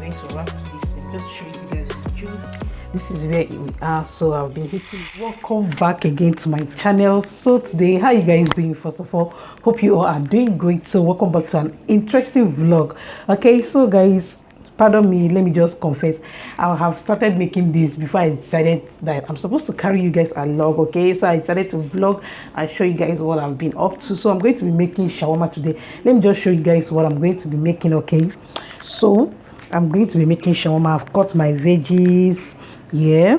going to wrap this and just show you guys the juice. This is where we are. So I've been hitting. Welcome back again to my channel. So today, how you guys doing? First of all, hope you all are doing great. So welcome back to an interesting vlog. Okay, so guys, pardon me, let me just confess, I have started making this before I decided that I'm supposed to carry you guys along. Okay, so I decided to vlog and show you guys what I've been up to. So I'm going to be making shawarma today. Let me just show you guys what I'm going to be making. Okay, so I'm going to be making shawarma. I've cut my veggies, yeah,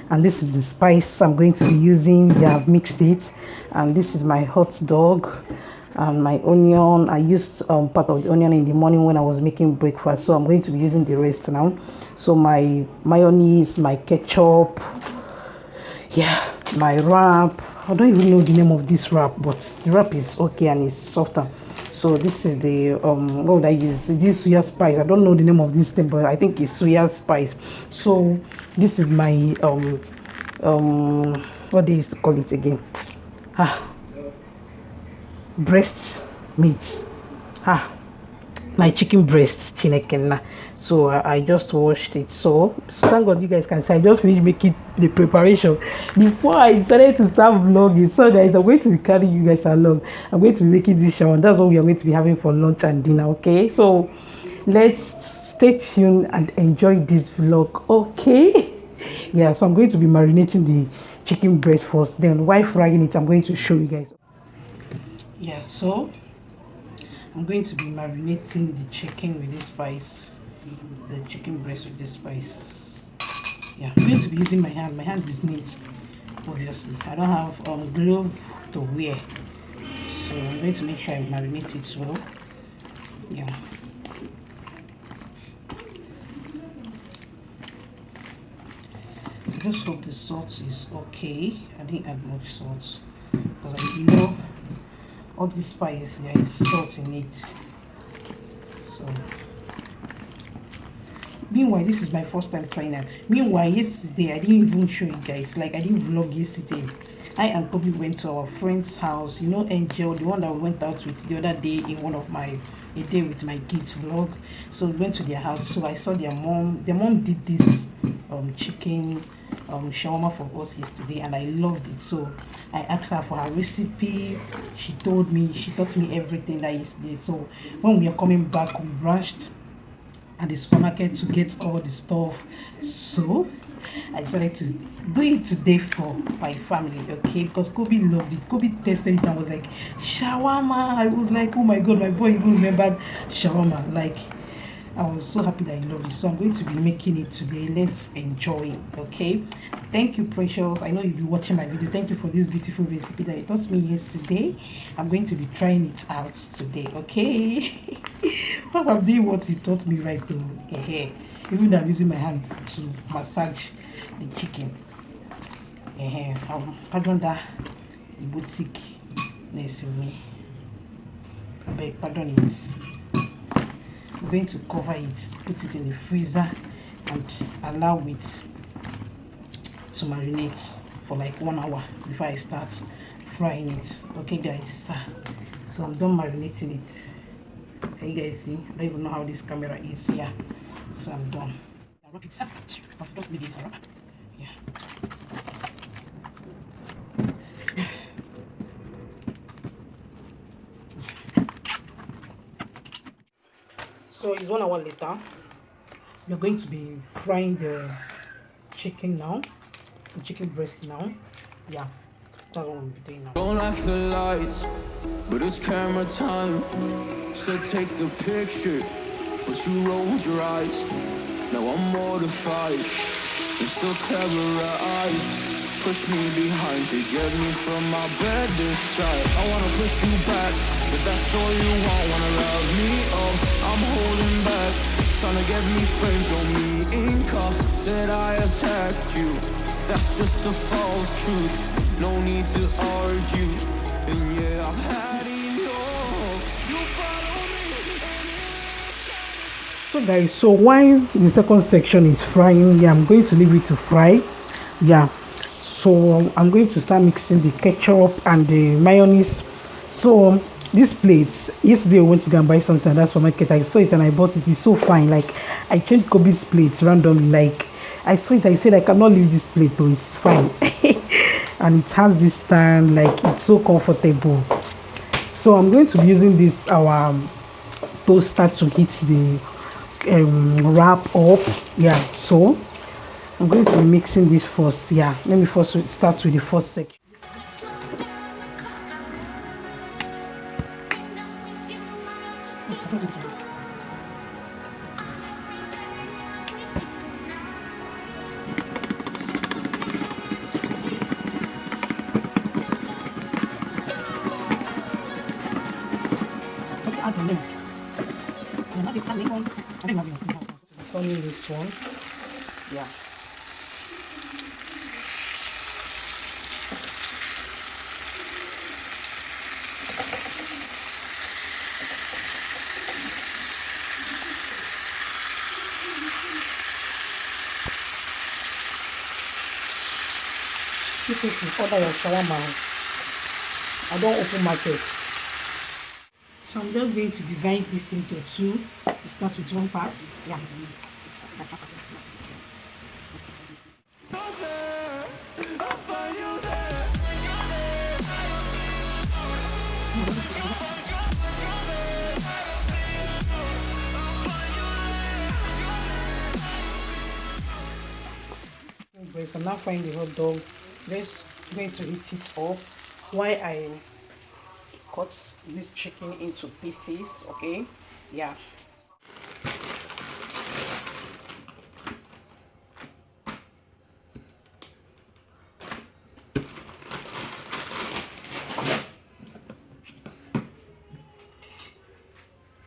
and this is the spice I'm going to be using. Yeah, I've mixed it, and this is my hot dog and my onion. I used part of the onion in the morning when I was making breakfast, so I'm going to be using the rest now. So my mayonnaise, my ketchup, yeah, my wrap. I don't even know the name of this wrap, but the wrap is okay and it's softer. So this is the what would I use? This soya spice. I don't know the name of this thing, but I think it's soya spice. So this is my what they used to call it again, breast meat, my chicken breast chinekena. So I just washed it. So thank God you guys can see I just finished making the preparation before I decided to start vlogging. So guys, I'm going to be carrying you guys along. I'm going to be making this shower. That's what we are going to be having for lunch and dinner. Okay, so let's stay tuned and enjoy this vlog. Okay, yeah, so I'm going to be marinating the chicken breast first, then while frying it I'm going to show you guys. Yeah, so I'm going to be marinating the chicken with this spice, the chicken breast with this spice. Yeah, I'm going to be using my hand. My hand is neat, obviously. I don't have glove to wear, so I'm going to make sure I marinate it well. Yeah. I just hope the salt is okay. I didn't add much salt because you know all this spice, there is salt in it. So meanwhile, this is my first time trying that. Meanwhile, yesterday I didn't even show you guys, like I didn't vlog yesterday. I and Kobe went to our friend's house, you know, Angel, the one that we went out with the other day in one of my a day with my kids vlog. So we went to their house. So I saw their mom did this chicken shawarma for us yesterday, and I loved it. So I asked her for her recipe. She told me, she taught me everything that yesterday. So when we are coming back, we rushed at the supermarket to get all the stuff. So I decided to do it today for my family, okay? Because Kobe loved it. Kobe tested it and was like, shawarma. I was like, oh my god, my boy even remembered shawarma. Like, I was so happy that he loved it. So I'm going to be making it today. Let's enjoy it, okay? Thank you, Precious. I know you'll be watching my video. Thank you for this beautiful recipe that you taught me yesterday. I'm going to be trying it out today, okay? I'm doing what he taught me right though. Even though I'm using my hand to massage the chicken. Pardon that boutique next me. I beg pardon it. I'm going to cover it, put it in the freezer, and allow it to marinate for like 1 hour before I start frying it. Okay guys, so I'm done marinating it. Can you guys see? I don't even know how this camera is here. So I'm done. I'll wrap it up. I've just made it up. Yeah. So it's 1 hour later. We're going to be frying the chicken now. The chicken breast now. Yeah. That's what we'll be doing now. Don't like the lights, but it's camera time. Said take the picture, but you rolled your eyes. Now I'm mortified, you still terrorized. Push me behind to get me from my bed this side. I wanna push you back, but that's all you want. Wanna love me up, I'm holding back. Trying to get me framed on me in cuffs. Said I attacked you, that's just a false truth. No need to argue, and yeah, I've had enough. You follow me. So guys, so while the second section is frying, yeah, I'm going to leave it to fry. Yeah, so I'm going to start mixing the ketchup and the mayonnaise. So these plates. Yesterday I went to go and buy something and that's for market. I saw it and I bought it. It's so fine. Like I changed Kobe's plates randomly. Like I saw it, I said I cannot leave this plate though, it's fine. And it has this stand, like it's so comfortable. So I'm going to be using this our toaster to heat the wrap up. Yeah, so I'm going to be mixing this first. Yeah, let me first start with the first section. Turning this one. Yeah. This is to order your shawarma. I don't open market. So I'm just going to divide this into two. To start with one part. Yeah. So I'm now frying the hot dog. Just going to heat it up while I cut this chicken into pieces. Okay, yeah.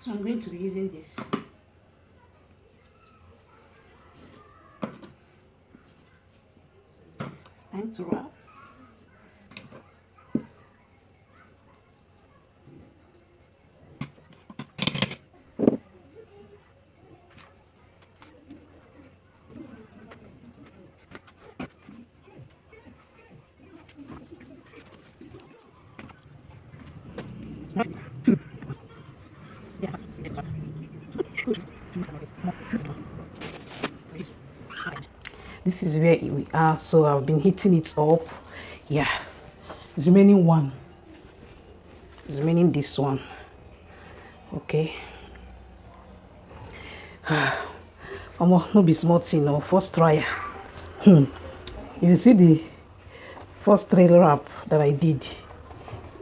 So I'm going to be using this. It's time to wrap. This is where we are. So I've been heating it up. Yeah, it's remaining one. It's remaining this one. Okay. I'm not be smart, you know. First try. You see the first tray wrap that I did.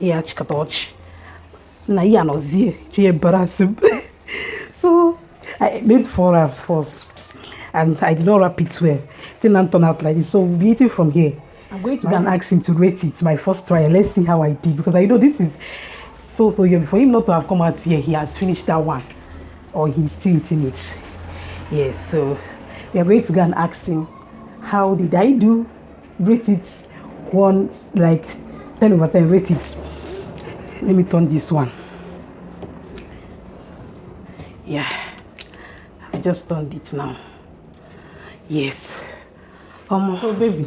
Yeah, chikatouch. Na yeah, no zie. Embarrassing. So I made 4 wraps first, and I did not wrap it well. It didn't turn out like this. So we'll be eating from here. I'm going to go and ask him to rate it my first try. Let's see how I did, because I know this is so yeah. For him not to have come out here, he has finished that one, or he's still eating it. Yes, so we are going to go and ask him, how did I do? Rate it 1, like 10 over 10. Rate it. Let me turn this one. Yeah, I just turned it now. Yes. So baby,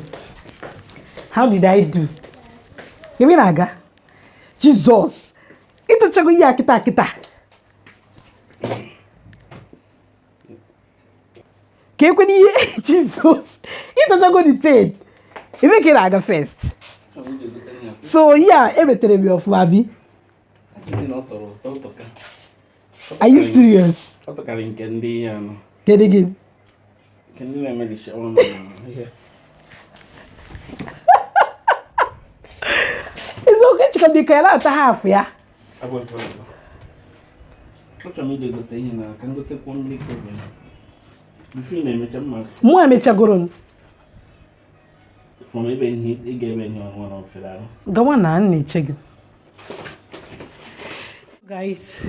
how did I do? Give me naga. Jesus. Ito chago ya kita. Jesus. Ito chago the third. You make it naga first. So yeah, everything be of Babi. Are you serious? Get again. Can you make the shawarma? It's okay, you can be at half, yeah. I was also. What I made the thing, I can go take 1 week. You feel name it a month. More I make a good From even he gave me one of that. go on and check. Guys,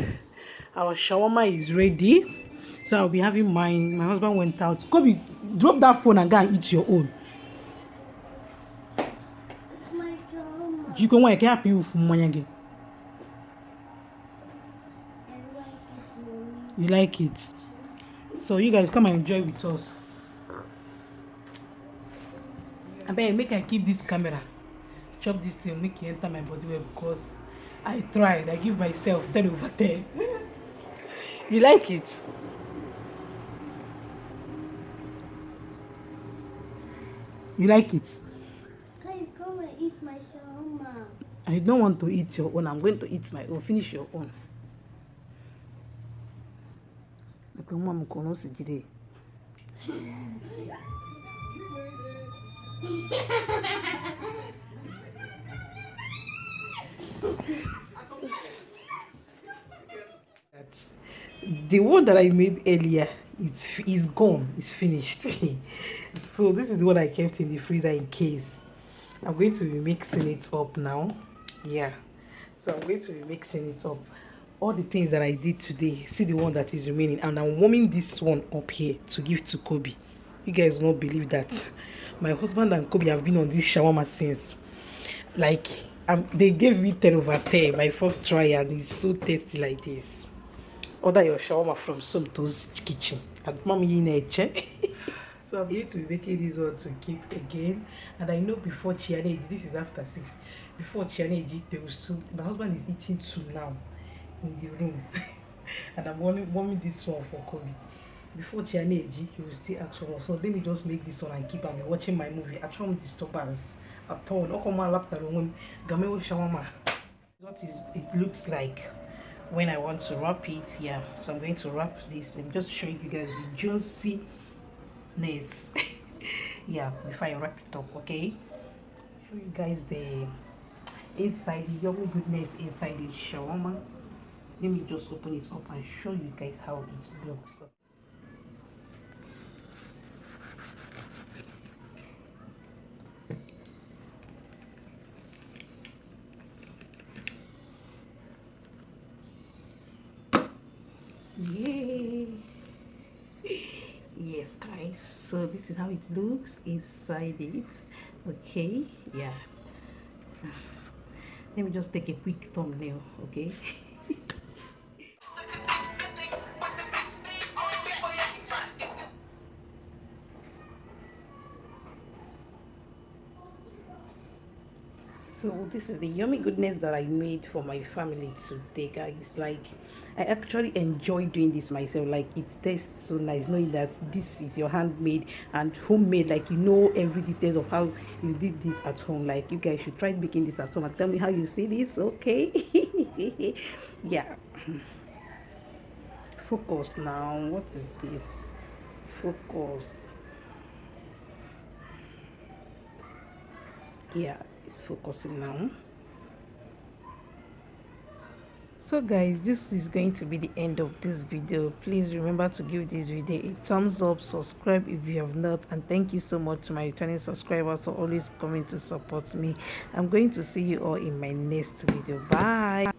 our shawarma is ready. So I'll be having mine. My husband went out. Kobe, drop that phone and go and eat your own. You can want to help you from money again. You like it? So you guys come and enjoy with us. I bet make I keep this camera. Chop this thing, make it enter my body well, because I tried. I give myself 10/10. You like it? You like it? Can you come and eat my shawarma? I don't want to eat your own. I'm going to eat my own. Finish your own. The one that I made earlier is gone. It's finished. So this is the one I kept in the freezer in case. I'm going to be mixing it up now. Yeah. So I'm going to be mixing it up. All the things that I did today. See the one that is remaining. And I'm warming this one up here to give to Kobe. You guys will not believe that. My husband and Kobe have been on this shawarma since. Like, they gave me 10/10 my first try, and it's so tasty like this. Order your shawarma from Somto's kitchen at Mommy Nature. So I'm going to be making this one to keep again. And I know before Chianeji, this is after 6. Before Chianeji, there was soup. My husband is eating 2 now in the room. And I'm warming this one for Kobe. Before Chianeji, he will still ask for more. So let me just make this one and keep and be watching my movie. I don't disturb us at all. No come on laptop when Gamewo shawarma. What it looks like when I want to wrap it. Yeah, so I'm going to wrap this. I'm just showing you guys the juiciness. Yeah, before I wrap it up, okay? Show you guys the inside, the yummy goodness inside the shawarma. Let me just open it up and show you guys how it looks. Yay! Yes, guys, so this is how it looks inside it. Okay, yeah. Let me just take a quick thumbnail, okay? So this is the yummy goodness that I made for my family today, guys. Like, I actually enjoy doing this myself. Like, it tastes so nice knowing that this is your handmade and homemade. Like, you know every details of how you did this at home. Like, you guys should try making this at home and tell me how you see this, okay? Yeah. Focus now. What is this? Focus. Yeah, it's focusing now. So guys, this is going to be the end of this video. Please remember to give this video a thumbs up, subscribe if you have not, and thank you so much to my returning subscribers for always coming to support me. I'm going to see you all in my next video. Bye.